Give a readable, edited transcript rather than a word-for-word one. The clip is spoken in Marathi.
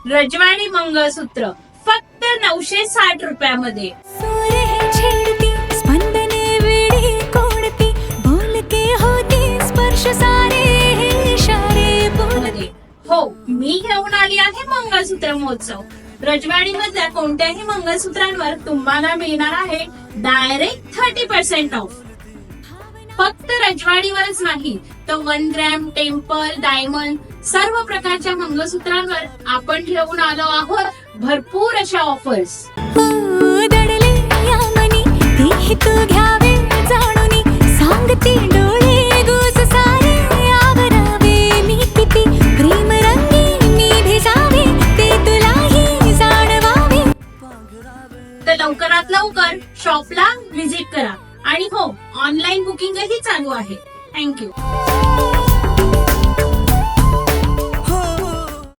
रजवाडी मंगळसूत्र फक्त 960 रुपयामध्ये. हो, मी घेऊन आली आहे मंगळसूत्र महोत्सव. रजवाडी मधल्या कोणत्याही मंगळसूत्रांवर तुम्हाला मिळणार आहे डायरेक्ट 30% ऑफ. फक्त रजवाडीवरच नाही तर 1 ग्रॅम, टेम्पल, डायमंड सर्व प्रकारच्या मंगळसूत्रांवर आपण घेऊन आलो आहोत भरपूर अशा ऑफर्स. तर लवकरात लवकर शॉपला व्हिजिट करा आणि हो, ऑनलाईन बुकिंगही चालू आहे. थँक्यू.